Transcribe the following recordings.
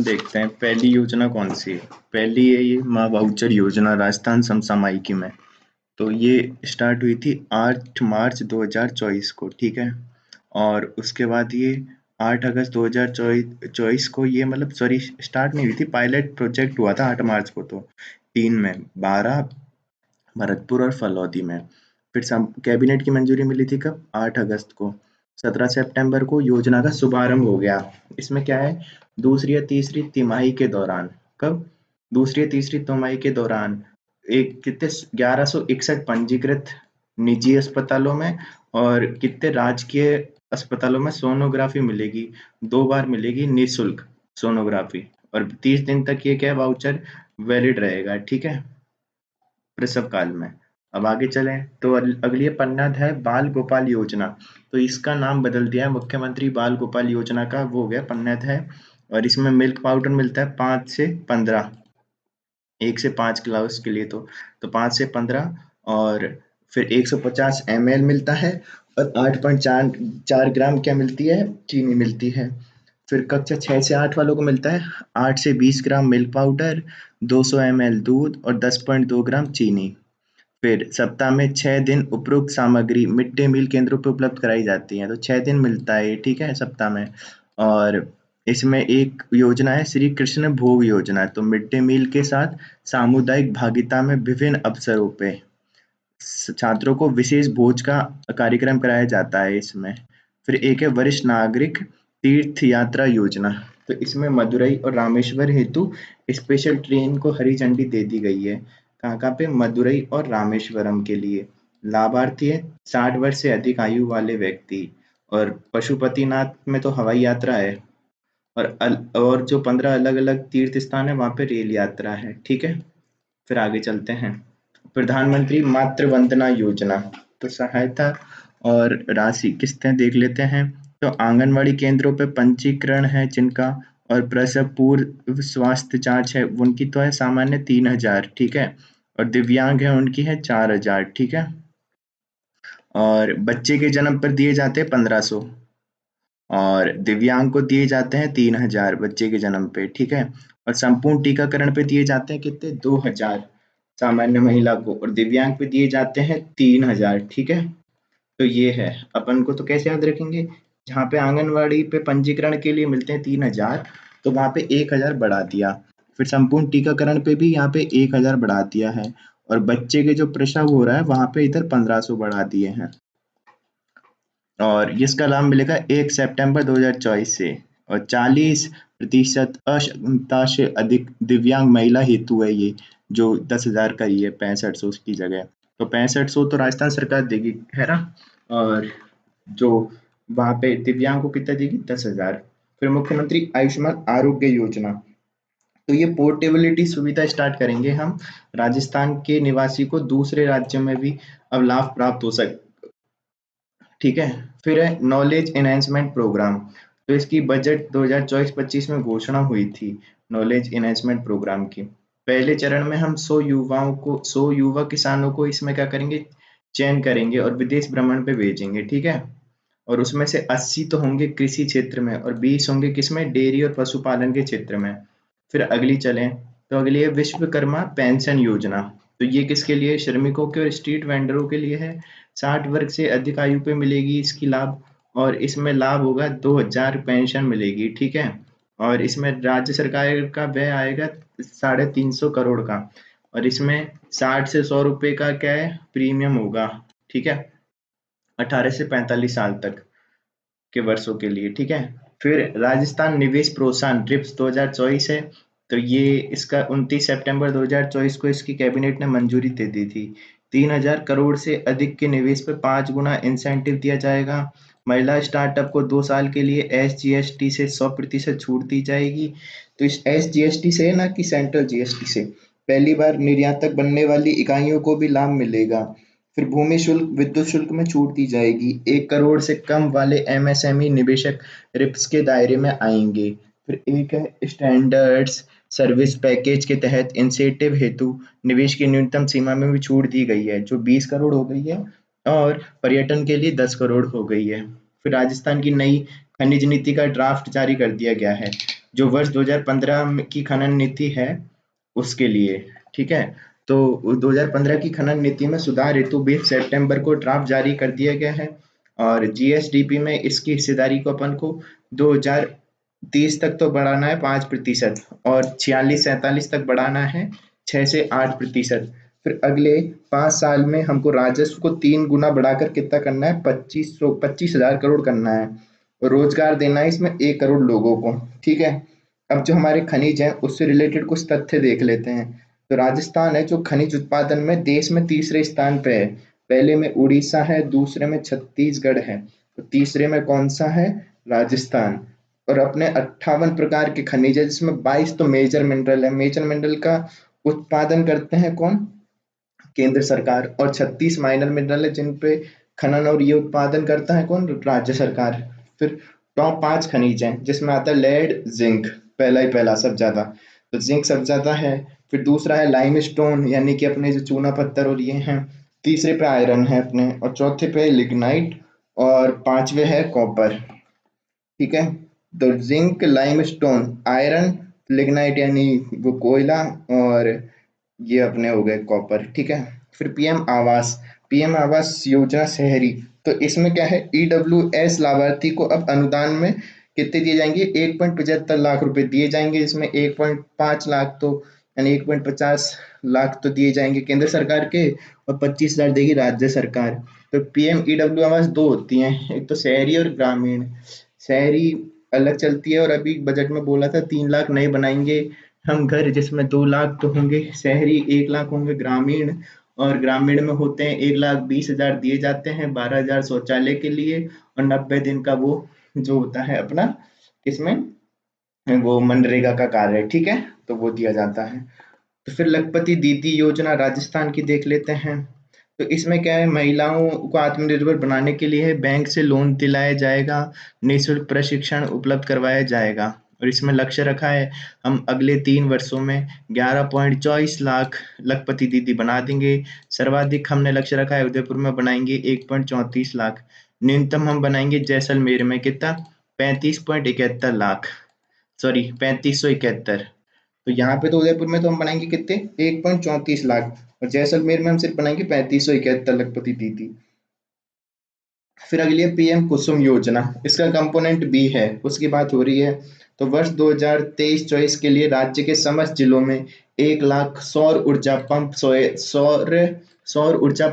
देखते हैं पहली योजना कौन सी है। पहली है ये माँ वाउचर योजना राजस्थान समसामयिकी में। तो ये स्टार्ट हुई थी 8 मार्च 2024 को, ठीक है। और उसके बाद ये 8 अगस्त 2024 को ये मतलब सॉरी स्टार्ट नहीं हुई थी, पायलट प्रोजेक्ट हुआ था 8 मार्च को। तो 3 में 12 भरतपुर और फलौदी में। फिर कैबिनेट की मंजूरी मिली थी कब? 8 अगस्त को। 17 सितंबर को योजना का शुभारंभ हो गया। इसमें क्या है? दूसरी या तीसरी तिमाही के दौरान। कब? दूसरी या तीसरी तिमाही के दौरान एक कितने 1161 पंजीकृत निजी अस्पतालों में और कितने राजकीय अस्पतालों में सोनोग्राफी मिलेगी। 2 बार मिलेगी निःशुल्क सोनोग्राफी। और 30 दिन तक ये क्या वाउचर वैलिड रहेगा, ठीक है, प्रसव काल में। अब आगे चलें तो अगली है पन्नाधाय बाल गोपाल योजना। तो इसका नाम बदल दिया है, मुख्यमंत्री बाल गोपाल योजना का वो हो गया पन्नाधाय। और इसमें मिल्क पाउडर मिलता है 5 से 15, 1 से 5 ग्लास के लिए। तो 5 से 15 और फिर 150 ml मिलता है। और 8.4 ग्राम क्या मिलती है? चीनी मिलती है। फिर कक्षा 6 से 8 वालों को मिलता है 8 से 20 ग्राम मिल्क पाउडर, 200 ml दूध और 10.2 ग्राम चीनी। फिर सप्ताह में 6 दिन उपरोक्त सामग्री मिड डे मील केंद्रों पे उपलब्ध कराई जाती है। तो 6 दिन मिलता है ये, ठीक है, सप्ताह में। और इसमें एक योजना है श्री कृष्ण भोग योजना। तो मिड डे मील के साथ सामुदायिक भागीदारी में विभिन्न अवसरों पे छात्रों को विशेष भोज का कार्यक्रम कराया जाता है इसमें। फिर एक है वरिष्ठ नागरिक तीर्थ यात्रा योजना। तो इसमें मदुरई और रामेश्वर हेतु स्पेशल ट्रेन को हरी झंडी दे दी गई है। कहाँ पे? मदुरई और रामेश्वरम के लिए। लाभार्थी है 60 वर्ष से अधिक आयु वाले व्यक्ति। और पशुपतिनाथ में तो हवाई यात्रा है। और जो 15 अलग अलग तीर्थ स्थान है वहां पे रेल यात्रा है, ठीक है। फिर आगे चलते हैं। प्रधानमंत्री मातृ वंदना योजना। तो सहायता और राशि किस्तें देख लेते हैं। तो आंगनवाड़ी केंद्रों पे पंजीकरण है जिनका और प्रसव पूर्व स्वास्थ्य जांच है उनकी तो है सामान्य 3,000, ठीक है। और दिव्यांग है उनकी है 4,000, ठीक है। और बच्चे के जन्म पर दिए जाते हैं 1,500 और दिव्यांग को दिए जाते हैं 3,000 बच्चे के जन्म पे, ठीक है। और संपूर्ण टीकाकरण पे दिए जाते हैं कितने? 2,000 सामान्य महिला को। और दिव्यांग पे दिए जाते हैं 3,000, ठीक है। तो ये है। अपन को तो कैसे याद रखेंगे? जहाँ पे आंगनवाड़ी पे पंजीकरण के लिए मिलते हैं 3,000, तो वहाँ पे 1,000 बढ़ा दिया। फिर संपूर्ण टीकाकरण पे भी यहाँ पे 1,000 बढ़ा दिया है। और बच्चे के जो प्रसव हो रहा है वहाँ पे इधर 1,500 बढ़ा दिए हैं। और इसका लाभ मिलेगा 1 सितंबर 2024 से। और 40% अक्षमता से अधिक दिव्यांग महिला हेतु है ये, जो 10,000 का ही है 6500 की जगह। तो 6500 तो राजस्थान सरकार देगी, है ना। और जो वहां पे दिव्यांग को कितना देगी? 10,000। फिर मुख्यमंत्री आयुष्मान आरोग्य योजना। तो ये पोर्टेबिलिटी सुविधा स्टार्ट करेंगे हम। राजस्थान के निवासी को दूसरे राज्यों में भी अब लाभ प्राप्त हो सके, ठीक है। फिर है नॉलेज एनहेंसमेंट प्रोग्राम। तो इसकी बजट 2024-25 में घोषणा हुई थी नॉलेज एनहेंसमेंट प्रोग्राम की। पहले चरण में हम 100 युवा किसानों को इसमें क्या करेंगे? चयन करेंगे और विदेश भ्रमण पे भेजेंगे, ठीक है। और उसमें से 80 तो होंगे कृषि क्षेत्र में और 20 होंगे किसमें? डेयरी और पशुपालन के क्षेत्र में। फिर अगली चलें तो अगली है विश्वकर्मा पेंशन योजना। तो ये किसके लिए? श्रमिकों के और स्ट्रीट वेंडरों के लिए है। 60 वर्ग से अधिक आयु पे मिलेगी इसकी लाभ। और इसमें लाभ होगा 2,000 पेंशन मिलेगी, ठीक है। और इसमें राज्य सरकार का व्यय आएगा 350 करोड़ का। और इसमें 60 से 100 रुपए का क्या है? प्रीमियम होगा, ठीक है, 18 से 45 साल तक के वर्षों के लिए, ठीक है। फिर राजस्थान निवेश प्रोत्साहन रिप्स 2024 है। तो ये इसका 29 सितंबर 2024 को इसकी कैबिनेट ने मंजूरी दे दी थी। 3,000 करोड़ से अधिक के निवेश पे 5 गुना इंसेंटिव दिया जाएगा। महिला स्टार्टअप को 2 साल के लिए SGST से 100% छूट दी जाएगी। तो इस SGST से ना कि सेंट्रल GST से पहली बार निर्यातक बनने वाली इकाइयों को भी लाभ मिलेगा। फिर भूमि शुल्क विद्युत शुल्क में छूट दी जाएगी। 1 करोड़ से कम वाले MSME निवेशक रिप्स के दायरे में आएंगे। फिर एक है स्टैंडर्ड्स सर्विस पैकेज के तहत इंसेंटिव हेतु निवेश की न्यूनतम सीमा में भी छूट दी गई है, जो 20 करोड़ हो गई है। और पर्यटन के लिए 10 करोड़ हो गई है। फिर राजस्थान की नई खनिज नीति का ड्राफ्ट जारी कर दिया गया है। जो वर्ष 2015 की खनन नीति है उसके लिए, ठीक है। तो 2015 की खनन नीति में सुधार हेतु 20 सितंबर को ड्राफ्ट जारी कर दिया गया है, और जीएसडीपी में इसकी हिस्सेदारी को अपन को 2030 तक तो बढ़ाना है 5%, और 46-47 तक बढ़ाना है 6 से 8%। फिर अगले 5 साल में हमको राजस्व को 3 गुना बढ़ाकर कितना करना है, 25,000 करोड़ करना है, और रोजगार देना है इसमें 1 करोड़ लोगों को, ठीक है। अब जो हमारे खनिज हैं उससे रिलेटेड कुछ तथ्य देख लेते हैं। तो राजस्थान है जो खनिज उत्पादन में देश में तीसरे स्थान पे है। पहले में उड़ीसा है, दूसरे में छत्तीसगढ़ है, तो तीसरे में कौन सा है, राजस्थान। और अपने 58 प्रकार के खनिज है जिसमें 22 तो मेजर मिनरल है। मेजर मिनरल का उत्पादन करते हैं कौन, केंद्र सरकार, और 36 माइनर मिनरल है जिन पे खनन और ये उत्पादन करता है कौन, राज्य सरकार। फिर टॉप 5 खनिज हैं जिसमें आता है लेड, जिंक, पहला ही पहला सब ज्यादा, तो जिंक सब ज्यादा है। फिर दूसरा है लाइम स्टोन, यानी कि अपने जो चूना पत्थर और ये हैं। तीसरे पे आयरन है अपने, और चौथे पे लिग्नाइट, और पांचवे है कॉपर, ठीक है। तो zinc, lime stone, iron, lignite यानी वो कोयला, और ये अपने हो गए कॉपर, ठीक है। फिर पीएम आवास योजना शहरी, तो इसमें क्या है, ईडब्ल्यूएस लाभार्थी को अब अनुदान में कितने दिए जाएंगे, 1.75 लाख रुपए दिए जाएंगे, इसमें 1.5 लाख तो यानी 1.50 लाख तो दिए जाएंगे केंद्र सरकार के, और 25,000 देगी राज्य सरकार। तो पीएम ईडब्ल्यू आवास दो होती हैं, एक तो शहरी और ग्रामीण। शहरी अलग चलती है, और अभी बजट में बोला था 3 लाख नए बनाएंगे हम घर, जिसमें 2 लाख तो होंगे शहरी, 1 लाख होंगे ग्रामीण। और ग्रामीण में होते हैं 1,20,000 दिए जाते हैं, 12,000 शौचालय के लिए, और 90 दिन का वो जो होता है अपना, इसमें वो मनरेगा का कार्य, ठीक है, तो वो दिया जाता है। तो फिर लखपति दीदी योजना राजस्थान की देख लेते हैं। तो इसमें क्या है, महिलाओं को आत्मनिर्भर बनाने के लिए बैंक से लोन दिलाया जाएगा, निःशुल्क प्रशिक्षण उपलब्ध करवाया जाएगा, और इसमें लक्ष्य रखा है हम अगले 3 वर्षों में 11.24 लाख लखपति दीदी बना देंगे। सर्वाधिक हमने लक्ष्य रखा है उदयपुर में बनाएंगे 1.34 लाख। न्यूनतम हम बनाएंगे जैसलमेर में कितना, 35.71 लाख, सॉरी 3571। तो यहाँ पे तो उदयपुर में तो हम बनाएंगे कितने, 1.34 लाख, और जैसलमेर में हम सिर्फ बनाएंगे 3571 लखपति दीदी। फिर अगली है पीएम कुसुम योजना, इसका कंपोनेंट बी है, उसकी बात हो रही है। तो वर्ष 2023-24 के लिए राज्य के समस्त जिलों में 1 लाख सौर ऊर्जा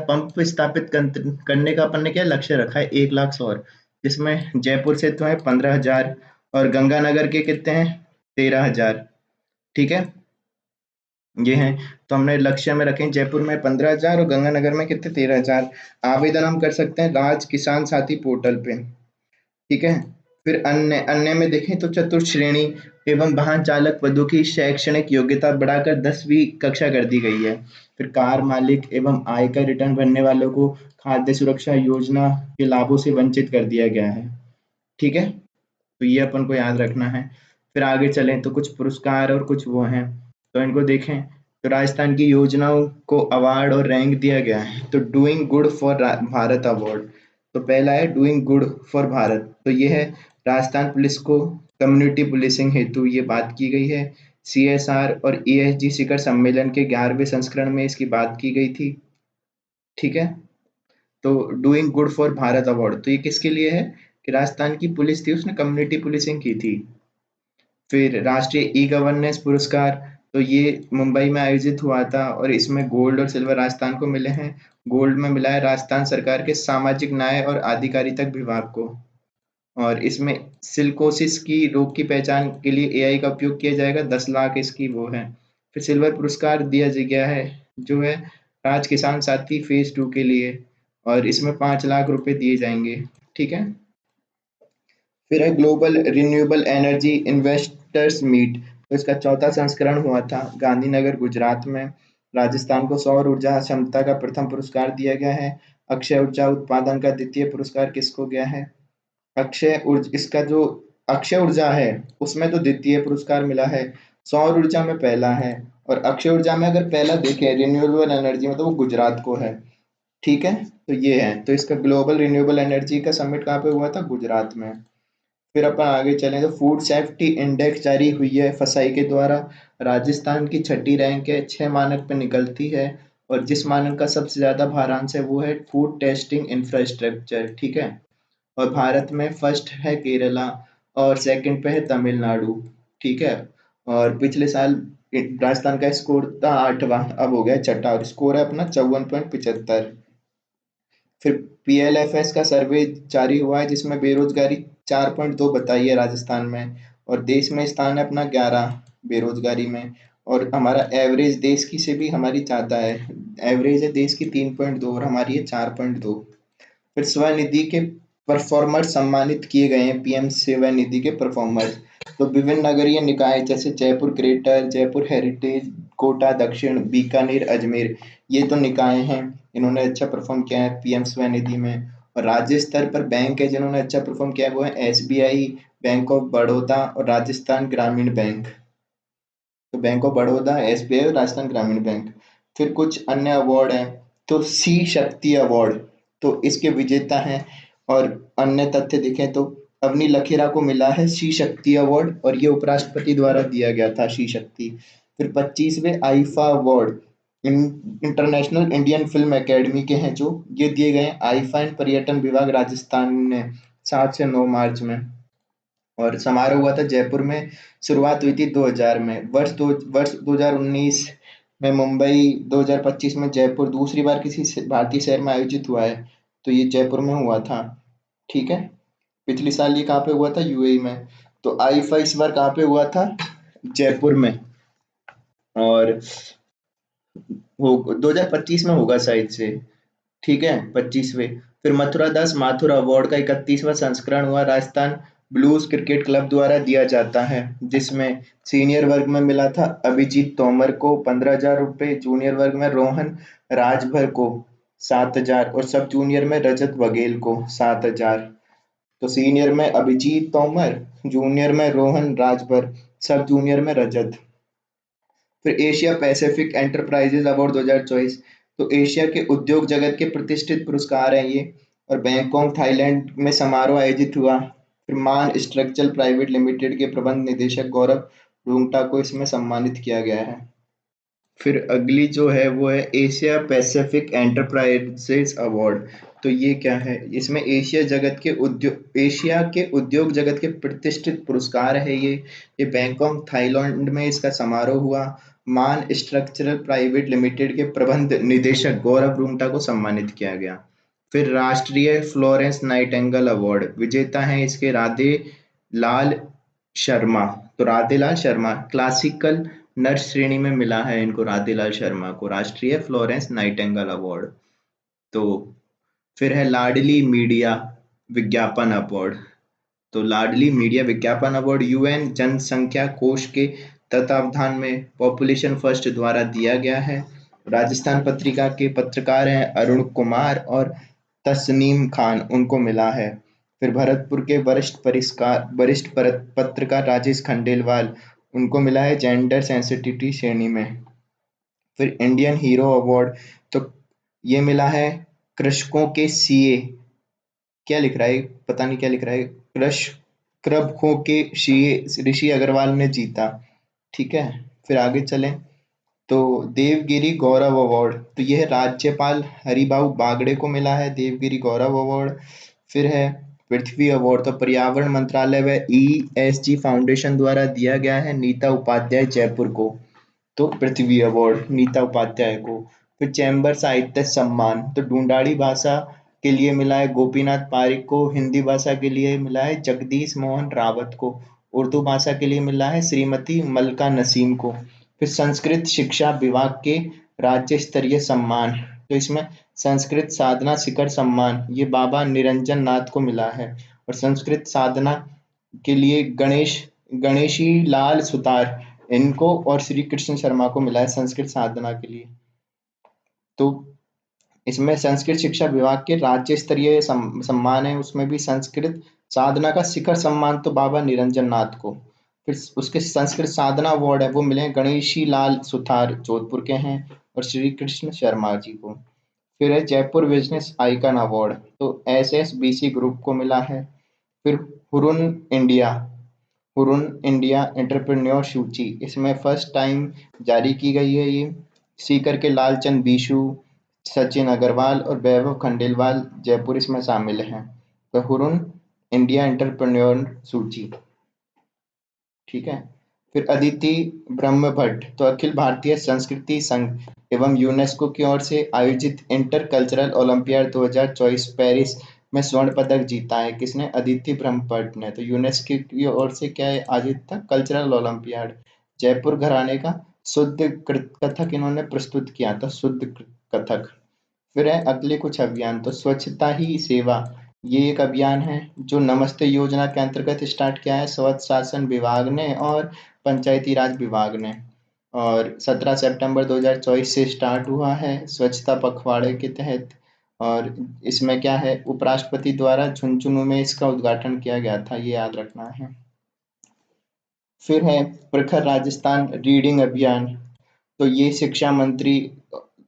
पंप स्थापित करने का अपन ने क्या लक्ष्य रखा है, 1 लाख सौर, जिसमें जयपुर से तो है 15,000, और गंगानगर के कितने हैं, 13,000, ठीक है। ये हैं, तो हमने लक्ष्य में रखे जयपुर में 15,000 और गंगानगर में कितने, 13,000। आवेदन हम कर सकते हैं राज किसान साथी पोर्टल पे, ठीक है। फिर अन्य अन्य में देखें तो चतुर्थ श्रेणी एवं वाहन चालक पदों की शैक्षणिक योग्यता बढ़ाकर 10वीं कक्षा कर दी गई है। फिर कार मालिक एवं आयकर रिटर्न भरने वालों को खाद्य सुरक्षा योजना के लाभों से वंचित कर दिया गया है, ठीक है। तो ये अपन को याद रखना है। फिर आगे चलें तो कुछ पुरस्कार और कुछ वो हैं, तो इनको देखें। तो राजस्थान की योजनाओं को अवार्ड और रैंक दिया गया है। तो doing good for Bharat award, तो पहला है डूइंग गुड फॉर भारत, तो ये है राजस्थान पुलिस को कम्युनिटी पुलिसिंग हेतु ये बात की गई है। सीएसआर और ईएसजी शिखर सम्मेलन के 11वें संस्करण में इसकी बात की गई थी, ठीक है। तो doing good for Bharat award, तो ये किसके लिए है, कि राजस्थान की पुलिस थी उसने कम्युनिटी पुलिसिंग की थी। फिर राष्ट्रीय ई गवर्नेंस पुरस्कार, तो ये मुंबई में आयोजित हुआ था, और इसमें गोल्ड और सिल्वर राजस्थान को मिले हैं। गोल्ड में मिला है राजस्थान सरकार के सामाजिक न्याय और आधिकारिता विभाग को, और इसमें सिलिकोसिस की रोग की पहचान के लिए एआई का उपयोग किया जाएगा, 10 लाख इसकी वो है। फिर सिल्वर पुरस्कार दिया गया है जो है राज किसान साथी फेज 2 के लिए, और इसमें 5 लाख रुपए दिए जाएंगे, ठीक है। फिर है global renewable energy investors meet, तो इसका चौथा संस्करण हुआ था गांधीनगर गुजरात में। राजस्थान को सौर ऊर्जा क्षमता का प्रथम पुरस्कार दिया गया है। अक्षय ऊर्जा उत्पादन का द्वितीय पुरस्कार किसको गया है, अक्षय ऊर्जा, इसका जो अक्षय ऊर्जा है उसमें तो द्वितीय पुरस्कार मिला है, सौर ऊर्जा में पहला है, और अक्षय ऊर्जा में अगर पहला देखें रिन्यूएबल एनर्जी में तो वो गुजरात को है, ठीक है। तो ये है, तो इसका ग्लोबल रिन्यूएबल एनर्जी का समिट कहाँ पे हुआ था, गुजरात में। फिर अपन आगे चलें तो फूड सेफ्टी इंडेक्स जारी हुई है फसाई के द्वारा। राजस्थान की छठी रैंक है, 6 मानक पे निकलती है। और जिस मानक का सबसे ज्यादा भारांश है वो है फूड टेस्टिंग इंफ्रास्ट्रक्चर, ठीक है। और भारत में फर्स्ट है केरला और सेकंड पे है तमिलनाडु, ठीक है। और पिछले साल राजस्थान का स्कोर था 8वां, अब हो गया छठा और स्कोर है अपना 54.75। फिर पीएलएफएस का सर्वे जारी हुआ है जिसमें बेरोजगारी 4.2 बताई है राजस्थान में। और देश में स्थान है अपना 11 बेरोजगारी में। और हमारा एवरेज देश की से भी हमारी ज्यादा है। एवरेज है देश की 3.2 और हमारी है 4.2। फिर स्वनिधि के परफॉर्मर सम्मानित किए गए हैं, पीएम स्वनिधि के परफॉर्मर। तो विभिन्न नगरीय निकाय जैसे जयपुर ग्रेटर, जयपुर हेरिटेज, कोटा दक्षिण, बीकानेर, अजमेर, ये तो निकाय हैं, इन्होंने अच्छा परफॉर्म किया है पीएम स्वनिधि में। और राज्य स्तर पर बैंक है जिन्होंने अच्छा परफॉर्म किया है, वो है एसबीआई, बैंक ऑफ बड़ौदा और राजस्थान ग्रामीण बैंक। तो बैंक ऑफ बड़ौदा, एसबीआई और राजस्थान ग्रामीण बैंक। फिर कुछ अन्य अवार्ड हैं, तो सी शक्ति अवार्ड, तो इसके विजेता हैं। और अन्य तथ्य देखें तो अवनी लखेरा को मिला है सी शक्ति अवार्ड और ये उपराष्ट्रपति द्वारा दिया गया था शी शक्ति। फिर 25वें IIFA award international Indian film academy के हैं, जो ये दिए गए हैं आईफा एंड पर्यटन विभाग राजस्थान ने 7 से 9 मार्च में। और समारोह हुआ था जयपुर में। शुरुआत हुई थी 2000 में। वर्ष 2019 में मुंबई, 2025 में जयपुर, दूसरी बार किसी भारतीय शहर में आयोजित हुआ है तो ये जयपुर में हुआ था, ठीक है। पिछले साल ये कहाँ पे हुआ था, यूएई में। तो आईफा इस बार कहाँ पे हुआ था, जयपुर में। और हो 2025 में होगा शायद से, ठीक है, 25वें। फिर मथुरा दास माथुर अवार्ड का 31वां संस्करण हुआ, राजस्थान ब्लूज क्रिकेट क्लब द्वारा दिया जाता है, जिसमें सीनियर वर्ग में मिला था अभिजीत तोमर को 15,000 रुपये, जूनियर वर्ग में रोहन राजभर को 7,000 और सब जूनियर में रजत बघेल को 7,000। तो सीनियर में अभिजीत तोमर, जूनियर में रोहन राजभर, सब जूनियर में रजत। फिर एशिया पैसिफिक एंटरप्राइजेज अवार्ड 2024, तो एशिया के उद्योग जगत के प्रतिष्ठित पुरस्कार हैं ये। और बैंकॉक थाईलैंड में समारोह आयोजित हुआ। फिर मान स्ट्रक्चर प्राइवेट लिमिटेड के प्रबंध निदेशक गौरव रूंगटा को इसमें सम्मानित किया गया है। फिर अगली जो है वो है एशिया पैसिफिक एंटरप्राइजेस अवार्ड। तो ये क्या है, इसमें एशिया के उद्योग जगत के प्रतिष्ठित पुरस्कार है ये बैंकॉक थाईलैंड में इसका समारोह हुआ। मान स्ट्रक्चरल प्राइवेट लिमिटेड के प्रबंध निदेशक गौरव रूंगटा को सम्मानित किया गया। फिर राष्ट्रीय फ्लोरेंस नाइटिंगेल अवार्ड विजेता हैं इसके राधे लाल शर्मा। तो राधेलाल शर्मा क्लासिकल नर्स श्रेणी में मिला है इनको, राधेलाल शर्मा को राष्ट्रीय फ्लोरेंस नाइटिंगेल अवार्ड। तो फिर है लाडली मीडिया विज्ञापन अवार्ड। तो लाडली मीडिया विज्ञापन अवार्ड यूएन जनसंख्या कोष के तत्वावधान में पॉपुलेशन फर्स्ट द्वारा दिया गया है। राजस्थान पत्रिका के पत्रकार हैं अरुण कुमार और तस्नीम खान, उनको मिला है। फिर भरतपुर के वरिष्ठ पत्रकार राजेश खंडेलवाल, उनको मिला है जेंडर सेंसिटिविटी श्रेणी में। फिर इंडियन हीरो अवार्ड, तो ये मिला है कृषकों के सीए, क्या लिख रहा है, पता नहीं क्या लिख रहा है, कृषकों के सीए ऋषि अग्रवाल ने जीता, ठीक है। फिर आगे चलें तो देवगिरी गौरव अवार्ड, तो यह राज्यपाल हरिभाऊ बागड़े को मिला है देवगिरी गौरव अवार्ड। फिर है पृथ्वी अवार्ड, तो पर्यावरण मंत्रालय व ईएसजी फाउंडेशन द्वारा दिया गया है नीता उपाध्याय जयपुर को। तो पृथ्वी अवार्ड नीता उपाध्याय को। फिर चैम्बर साहित्य सम्मान, तो ढूंढाड़ी भाषा के लिए मिला है गोपीनाथ पारिक को, हिंदी भाषा के लिए मिला है जगदीश मोहन रावत को, उर्दू भाषा के लिए मिला है श्रीमती मलका नसीम को। फिर संस्कृत शिक्षा विभाग के राज्य स्तरीय सम्मान, तो इसमें संस्कृत साधना शिखर सम्मान ये बाबा निरंजन नाथ को मिला है। और संस्कृत साधना के लिए गणेशी लाल सुतार, इनको और श्री कृष्ण शर्मा को मिला है संस्कृत साधना के लिए। तो इसमें संस्कृत शिक्षा विभाग के राज्य स्तरीय सम्मान है, उसमें भी संस्कृत साधना का शिखर सम्मान तो बाबा निरंजन नाथ को। फिर उसके संस्कृत साधना अवार्ड है वो मिले हैं गणेशी लाल सुथार जोधपुर के हैं और श्री कृष्ण शर्मा जी को। फिर है जयपुर बिजनेस आइकन अवार्ड, तो एसएसबीसी ग्रुप को मिला है। फिर Hurun India Hurun India entrepreneur सूची, इसमें फर्स्ट टाइम जारी की गई है ये। सीकर के लालचंद बीशु, सचिन अग्रवाल और वैभव खंडेलवाल जयपुर इसमें शामिल हैं। तो हुरुन इंडिया एंटरप्रेन्योर सूची, ठीक है। फिर अदिति ब्रह्म भट्ट, तो अखिल भारतीय संस्कृति संघ एवं यूनेस्को की ओर से आयोजित इंटर कल्चरल ओलंपियाड 2024 पेरिस में स्वर्ण पदक जीता है। किसने? अदिति ब्रह्म भट्ट ने। तो यूनेस्को की ओर से क्या आयोजित था? Cultural olympiad. जयपुर घराने का शुद्ध कथक इन्होंने प्रस्तुत किया था, शुद्ध कथक। फिर है अगले कुछ अभियान, तो स्वच्छता ही सेवा, ये एक अभियान है जो नमस्ते योजना के अंतर्गत स्टार्ट किया है स्वच्छ शासन विभाग ने और पंचायती राज विभाग ने, और 17 सितंबर 2024 से स्टार्ट हुआ है स्वच्छता पखवाड़े के तहत। और इसमें क्या है, उपराष्ट्रपति द्वारा झुंझुनू में इसका उद्घाटन किया गया था, ये याद रखना है। फिर है प्रखर राजस्थान रीडिंग अभियान, तो ये शिक्षा मंत्री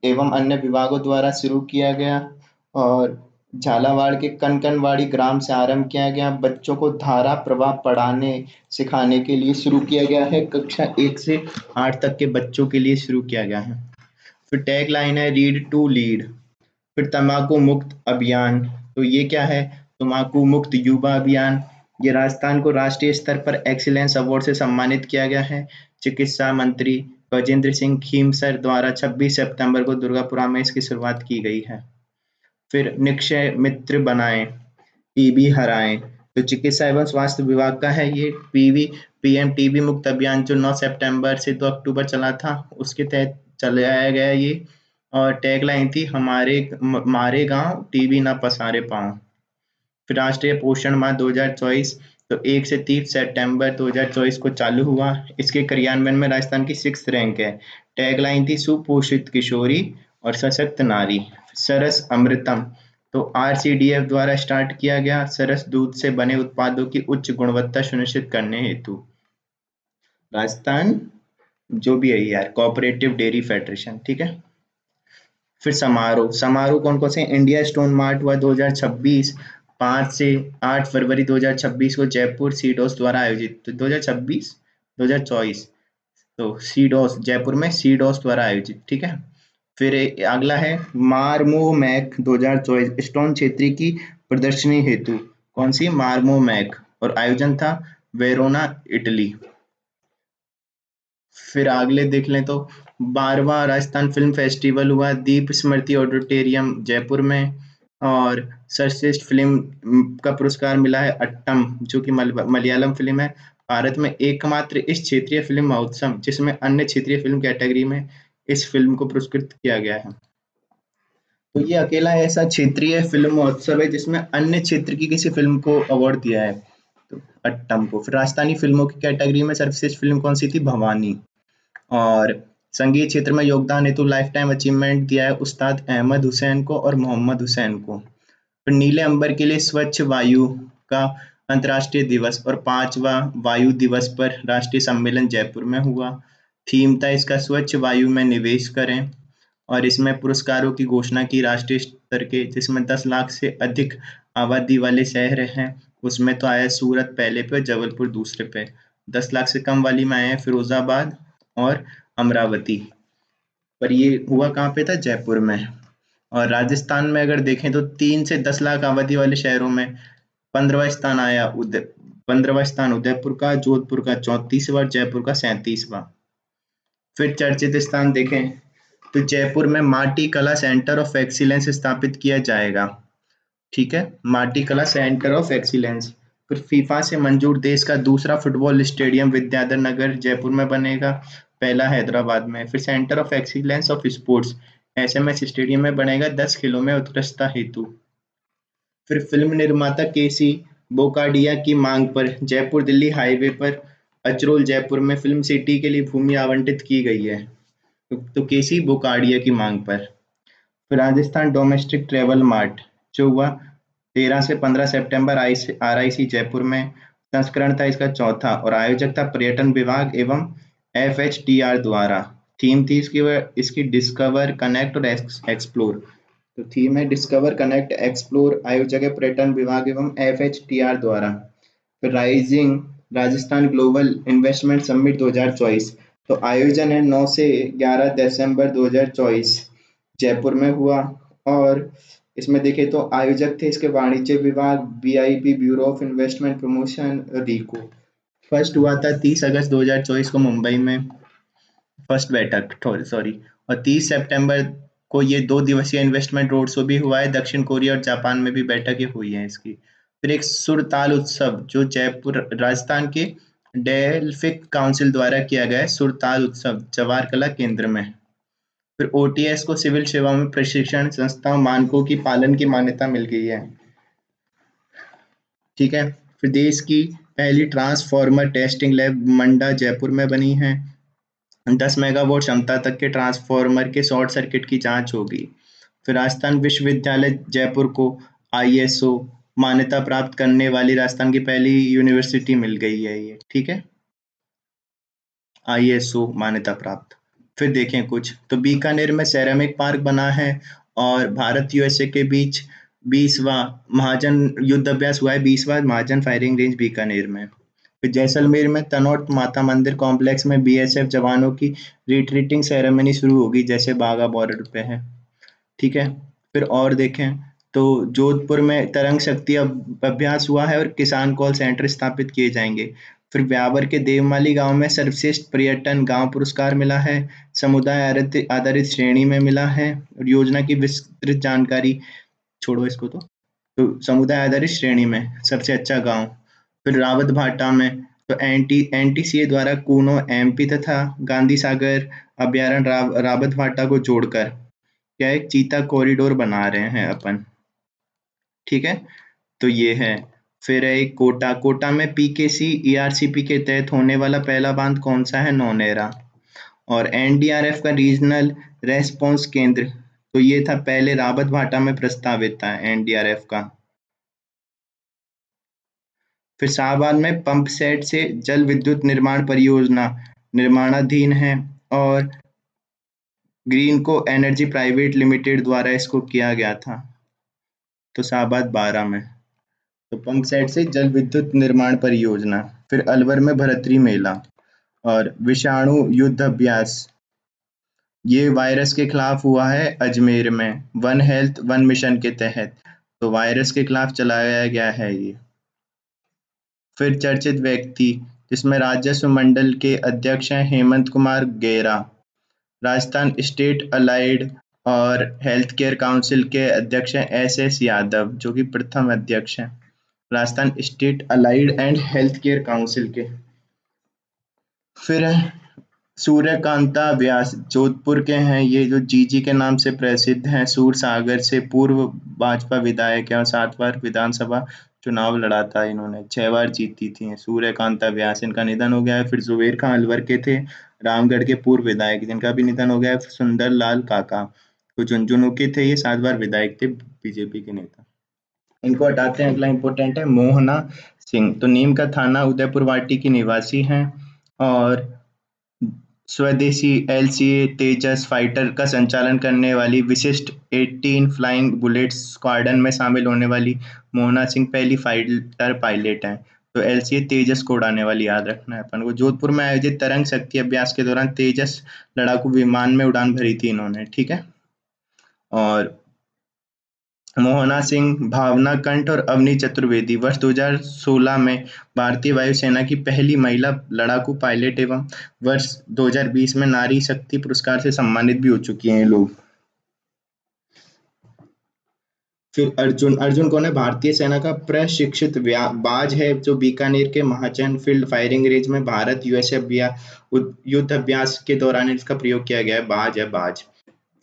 एवं अन्य विभागों द्वारा शुरू किया गया और झालावाड़ के कनकनवाड़ी ग्राम से आरंभ किया गया। बच्चों को धारा प्रवाह पढ़ाने सिखाने के लिए शुरू किया गया है। कक्षा 1 से 8 तक के बच्चों के लिए शुरू किया गया है। फिर टैग लाइन है रीड टू लीड। फिर तंबाकू मुक्त अभियान, तो ये क्या है? तंबाकू मुक्त युवा अभियान। ये राजस्थान को राष्ट्रीय स्तर पर एक्सीलेंस अवार्ड से सम्मानित किया गया है। चिकित्सा मंत्री गजेंद्र सिंह खीमसर द्वारा 26 सितंबर को दुर्गापुरा में इसकी शुरुआत की गई है। फिर निक्षय मित्र बनाएं, टीबी हराएं, तो चिकित्सा एवं स्वास्थ्य विभाग का है ये। पीएम टीबी मुक्त अभियान जो 9 सितंबर से 2 अक्टूबर चला था, उसके तहत चलाया गया ये। और टैगलाइन थी हमारे मारे गांव टीबी ना पसारे पांव। फिर राष्ट्रीय पोषण माह 2024, तो 1 से 30 सितंबर 2024 को चालू हुआ। इसके क्रियान्वयन में राजस्थान की 6th रैंक है। टैगलाइन थी सुपोषित किशोरी और सशक्त नारी। सरस अमृतम, तो आरसीडीएफ द्वारा स्टार्ट किया गया सरस दूध से बने उत्पादों की उच्च गुणवत्ता सुनिश्चित करने हेतु। राजस्थान जो भी है यार, कोऑपरेटिव डेयरी फेडरेशन, ठीक है। फिर समारोह कौन कौन से? इंडिया स्टोन मार्ट हुआ 2026, 5 से 8 फरवरी 2026 को जयपुर सीडोस द्वारा आयोजित। तो 2026 2024, तो सीडोस जयपुर में सीडोस द्वारा आयोजित, ठीक है। फिर अगला है मारमो मैक 2024 स्टोन क्षेत्रीय की प्रदर्शनी हेतु। कौन सी? मारमो मैक, और आयोजन था वेरोना इटली। फिर अगले देख लें तो 12वां राजस्थान फिल्म फेस्टिवल हुआ दीप स्मृति ऑडिटोरियम जयपुर में, और सर्वश्रेष्ठ फिल्म का पुरस्कार मिला है अट्टम, जो कि मलयालम फिल्म है। भारत में एकमात्र इस क्षेत्रीय फिल्म महोत्सव जिसमें अन्य क्षेत्रीय फिल्म कैटेगरी में इस फिल्म को पुरस्कृत किया गया है। तो ये अकेला ऐसा क्षेत्रीय फिल्म महोत्सव है जिसमें अन्य क्षेत्र की किसी फिल्म को अवार्ड दिया है, तो अट्टम को। फिर राजस्थानी फिल्मों की कैटेगरी में सर्वश्रेष्ठ फिल्म कौन सी थी? भवानी। और संगीत क्षेत्र में योगदान हेतु लाइफ टाइम अचीवमेंट दिया है उस्ताद अहमद हुसैन को और मोहम्मद हुसैन को। फिर नीले अंबर के लिए स्वच्छ वायु का अंतर्राष्ट्रीय दिवस और 5वां वायु दिवस पर राष्ट्रीय सम्मेलन जयपुर में हुआ। थीम था इसका स्वच्छ वायु में निवेश करें, और इसमें पुरस्कारों की घोषणा की राष्ट्रीय स्तर के, जिसमें 10 लाख से अधिक आबादी वाले शहर हैं उसमें तो आया सूरत पहले पे और जबलपुर दूसरे पे। 10 लाख से कम वाली में आए हैं फिरोजाबाद और अमरावती, पर ये हुआ कहाँ पे था? जयपुर में। और राजस्थान में अगर देखें तो 3 से 10 लाख आबादी वाले शहरों में 15वां स्थान आया 15वां स्थान उदयपुर का, जोधपुर का 34वां, जयपुर का 37वां। फिर चर्चित स्थान देखें तो जयपुर में माटी कला सेंटर ऑफ एक्सीलेंस स्थापित किया जाएगा, ठीक है, माटी कला सेंटर ऑफ एक्सीलेंस। फिर फीफा से मंजूर देश का दूसरा फुटबॉल स्टेडियम विद्याधर नगर जयपुर में बनेगा, पहला हैदराबाद में। फिर centre of excellence of sports SMS stadium में बनेगा 10 खेलों में उत्कृष्टता हेतु। फिर फिल्म निर्माता केसी बोकाडिया की मांग पर जयपुर दिल्ली हाईवे पर अचरोल जयपुर में फिल्म सिटी के लिए भूमि आवंटित की गई है, तो केसी बोकाडिया की मांग पर। फिर राजस्थान डोमेस्टिक ट्रेवल मार्ट जो हुआ 13 से 15 सितंबर आरआईसी जयपुर में, संस्करण था इसका चौथा और आयोजक था पर्यटन विभाग एवं एफएचटीआर द्वारा। थीम थी इसकी डिस्कवर कनेक्ट और एक्सप्लोर, तो थीम है डिस्कवर कनेक्ट एक्सप्लोर, आयोजक है पर्यटन विभाग एवं एफएचटीआर द्वारा। Rising Rajasthan global investment summit 2024। तो आयोजन है 9 से 11 दिसंबर 2024 जयपुर में हुआ। और इसमें देखें तो आयोजक थे इसके वाणिज्य विभाग, BIB bureau of investment promotion, RIICO. First हुआ था 30 अगस्त 2024 को मुंबई में, फर्स्ट बैठक सॉरी। और 30 सितंबर को ये 2 दिवसीय इन्वेस्टमेंट रोड शो भी हुआ है। दक्षिण कोरिया और जापान में भी बैठकें हुई हैं इसकी। फिर एक सुरताल उत्सव जो जयपुर राजस्थान के डेल्फिक काउंसिल द्वारा किया गया है, सुरताल उत्सव जवाहर कला केंद्र में। फिर ओटीएस को सिविल सेवा में प्रशिक्षण संस्थाओं मानकों की पालन की मान्यता मिल गई है। ठीक है। फिर देश की पहली ट्रांसफॉर्मर टेस्टिंग लैब मंडा जयपुर में बनी है। 10 मेगावाट क्षमता तक के ट्रांसफॉर्मर के शॉर्ट सर्किट की जांच होगी। फिर राजस्थान विश्वविद्यालय जयपुर को आईएसओ मान्यता प्राप्त करने वाली राजस्थान की पहली यूनिवर्सिटी मिल गई है ये। ठीक है, आईएसओ मान्यता प्राप्त। फिर देखें कुछ तो बीकानेर में सेरेमिक पार्क बना है। और भारत यूएसए के बीच 20वां महाजन युद्ध अभ्यास हुआ है, 20वां महाजन फायरिंग रेंज बीकानेर में। फिर जैसलमेर में तनौट माता मंदिर कॉम्प्लेक्स में बीएसएफ जवानों की रिट्रीटिंग सेरेमनी शुरू होगी, जैसे बाघा बॉर्डर पे है। ठीक है। फिर और देखें तो जोधपुर में तरंग शक्ति अभ्यास हुआ है और किसान कॉल सेंटर स्थापित किए जाएंगे। फिर ब्यावर के देवमाली गांव में सर्वश्रेष्ठ पर्यटन गांव पुरस्कार मिला है, समुदाय आधारित श्रेणी में मिला है। और योजना की विस्तृत जानकारी छोड़ो इसको तो समुदाय आधारित श्रेणी में सबसे अच्छा गांव। फिर रावत भाटा में तो एनटीसीए द्वारा कूनो एमपी तथा गांधी सागर अभ्यारण्य रावत भाटा को जोड़कर क्या एक चीता कॉरिडोर बना रहे हैं अपन। ठीक है, तो ये है। फिर है एक कोटा में पीकेसी ईआरसीपी के तहत होने वाला पहला बांध कौन सा है, नौनेरा। और एनडीआरएफ का रीजनल रेस्पॉन्स केंद्र तो ये था पहले रावत भाटा में प्रस्तावित था एनडीआरएफ का। फिर शाहबाद में पंप सेट से जल विद्युत निर्माण परियोजना निर्माणाधीन है। और ग्रीनको एनर्जी प्राइवेट लिमिटेड द्वारा इसको किया गया था, तो शाहबाद 12 में। तो पंप सेट से जल विद्युत निर्माण परियोजना। फिर अलवर में भरतरी मेला। और विषाणु युद्ध अभ्यास ये वायरस के खिलाफ हुआ है अजमेर में, वन हेल्थ वन मिशन के तहत। तो वायरस के खिलाफ चलाया गया है ये। फिर चर्चित व्यक्ति जिसमें राजस्व मंडल के अध्यक्ष हैं हेमंत कुमार गेरा, राजस्थान स्टेट अलाइड और हेल्थ केयर काउंसिल के अध्यक्ष हैं एस यादव, जो कि प्रथम अध्यक्ष हैं Rajasthan state allied and health care council के। फिर सूर्यकांता व्यास जोधपुर के हैं ये, जो जीजी के नाम से प्रसिद्ध हैं। सूर सागर से पूर्व भाजपा विधायक हैं और 7 बार विधानसभा चुनाव लड़ा था इन्होंने, 6 बार जीती थी। सूर्यकांता व्यास, इनका निधन हो गया है। फिर जुबेर खां अलवर के थे, रामगढ़ के पूर्व विधायक, जिनका भी निधन हो गया है। सुंदर लाल काका तो झुंझुनू के थे, ये 7 बार विधायक थे, बीजेपी के नेता। इनको हटाते हैं। अगला इंपॉर्टेंट है मोहना सिंह, तो नीम का थाना उदयपुर वाटी की निवासी हैं। और स्वदेशी एलसीए तेजस फाइटर का संचालन करने वाली विशिष्ट 18 फ्लाइंग बुलेट्स स्क्वाड्रन में शामिल होने वाली मोहना सिंह पहली फाइटर पायलट हैं। तो एलसीए तेजस को उड़ाने वाली याद रखना है अपन को। जोधपुर में आयोजित तरंग शक्ति अभ्यास के दौरान तेजस लड़ाकू विमान में उड़ान भरी थी इन्होंने। ठीक है। और मोहना सिंह, भावना कंठ और अवनी चतुर्वेदी वर्ष 2016 में भारतीय वायुसेना की पहली महिला लड़ाकू पायलट एवं वर्ष 2020 में नारी शक्ति पुरस्कार से सम्मानित भी हो चुकी हैं ये लोग। फिर अर्जुन कौन है, भारतीय सेना का प्रशिक्षित बाज है, जो बीकानेर के महाचैन फील्ड फायरिंग रेंज में भारत यूएसए युद्ध अभ्यास के दौरान इसका प्रयोग किया गया है, बाज है बाज।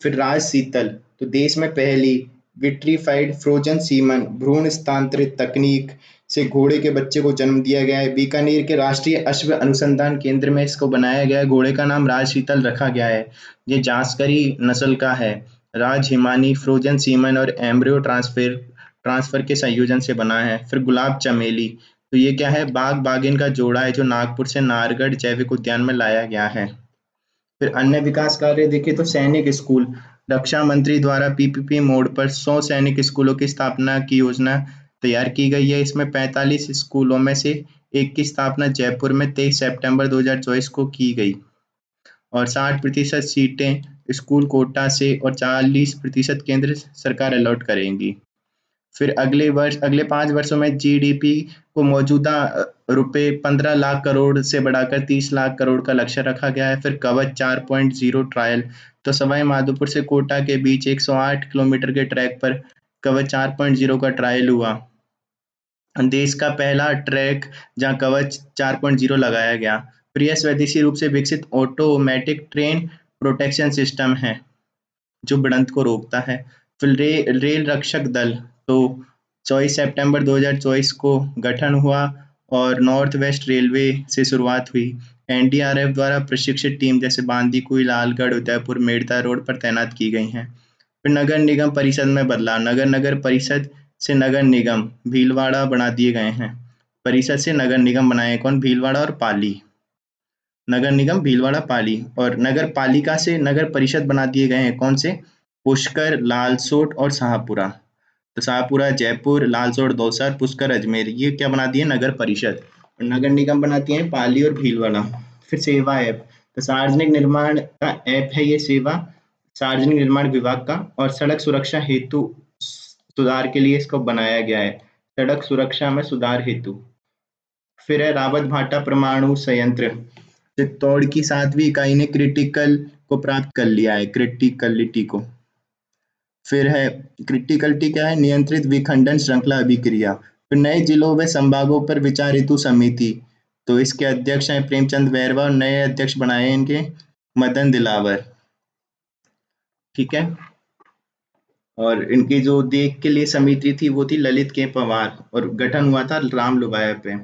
फिर राज शीतल, तो देश में पहली विट्रीफाइड फ्रोजन सीमन भ्रूण स्थानांतरित तकनीक से घोड़े के बच्चे को जन्म दिया गया है। बीकानेर के राष्ट्रीय अश्व अनुसंधान केंद्र में इसको बनाया गया है। घोड़े का नाम राज शीतल रखा गया है। ये जांसकरी नस्ल का है। राज हिमानी फ्रोजन सीमन और एम्ब्रियो ट्रांसफर के संयोजन से बना है। फिर गुलाब चमेली, तो ये क्या है, बाघ बाघिन का जोड़ा है, जो नागपुर से नाहरगढ़ जैविक उद्यान में लाया गया है। फिर अन्य विकास कार्य देखें तो सैनिक स्कूल, रक्षा मंत्री द्वारा पीपीपी मोड पर 100 सैनिक स्कूलों की स्थापना की योजना तैयार की गई है। इसमें 45 स्कूलों में से एक की स्थापना जयपुर में 23 सितंबर 2024 को की गई और 60% सीटें स्कूल कोटा से और 40% केंद्र सरकार अलॉट करेंगी। फिर अगले 5 वर्षों में जीडीपी को मौजूदा रुपए 15 लाख करोड़ से बढ़ाकर 30 लाख करोड़ का लक्ष्य रखा गया है। फिर कवच 4.0 ट्रायल, तो सवाई माधोपुर से कोटा के बीच 108 किलोमीटर के ट्रैक पर कवच 4.0 का ट्रायल हुआ। देश का पहला ट्रैक जहां कवच 4.0 लगाया गया। फिर यह स्वदेशी रूप से विकसित ऑटोमेटिक ट्रेन प्रोटेक्शन सिस्टम है जो भिड़ंत को रोकता है। फिर रेल रक्षक दल, तो 24 सितंबर 2024 को गठन हुआ और नॉर्थ वेस्ट रेलवे से शुरुआत हुई। एनडीआरएफ द्वारा प्रशिक्षित टीम जैसे बांदीकुई, लालगढ़, उदयपुर, मेड़ता रोड पर तैनात की गई हैं। फिर नगर निगम परिषद में बदलाव, नगर परिषद से नगर निगम भीलवाड़ा बना दिए गए हैं। परिषद से नगर निगम बनाए कौन? भीलवाड़ा और पाली। नगर निगम भीलवाड़ा, पाली। और नगर पालिका से नगर परिषद बना दिए गए हैं कौन से? पुष्कर, लालसोट और शाहपुरा। तो शाहपुरा जयपुर, लालसोट दौसा, पुष्कर अजमेर, ये क्या बना दिए? नगर परिषद। और नगर निगम बनाती हैं पाली और भीलवाड़ा। फिर सेवा ऐप, तो सार्वजनिक निर्माण का ऐप है ये सेवा, सार्वजनिक निर्माण विभाग का, और सड़क सुरक्षा हेतु सुधार के लिए इसको बनाया गया है, सड़क सुरक्षा में सुधार हेतु। फिर है रावत भाटा परमाणु संयंत्र, चित्तौड़ की 7वीं इकाई ने क्रिटिकल को प्राप्त कर लिया है, क्रिटिकलिटी को। फिर है क्रिटिकलिटी क्या है? नियंत्रित विखंडन श्रृंखला अभिक्रिया। फिर नए जिलों व संभागों पर विचार हेतु समिति, तो इसके अध्यक्ष हैं प्रेमचंद बैरवा और नए अध्यक्ष बनाए इनके मदन दिलावर। ठीक है। और इनकी जो देख के लिए समिति थी वो थी ललित के पवार और गठन हुआ था राम लुभाया पे।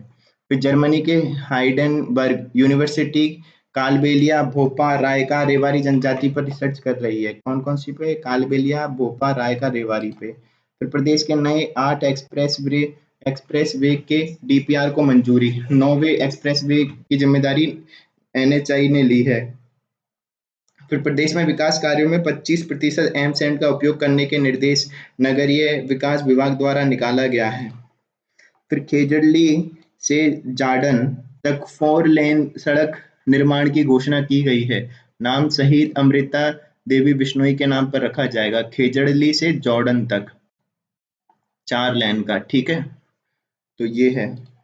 फिर जर्मनी के हाइडेनबर्ग यूनिवर्सिटी कालबेलिया, भोपा, रायका, रेवारी जनजाति पर रिसर्च कर रही है। कौन कौन सी पे? कालबेलिया, भोपा, रायका, रेवारी पे। फिर प्रदेश के नए 8 एक्सप्रेस वे के डीपीआर को मंजूरी, 9वें एक्सप्रेस वे की जिम्मेदारी एनएचआई ने ली है। फिर प्रदेश में विकास कार्यों में 25% एम-सैंड का उपयोग करने के निर्देश नगरीय विकास विभाग द्वारा निकाला गया है। फिर खेजड़ली से जाडन तक 4 लेन सड़क निर्माण की घोषणा की गई है। नाम शहीद अमृता देवी बिश्नोई के नाम पर रखा जाएगा। खेजड़ली से जॉर्डन तक 4 लेन का। ठीक है, तो ये है।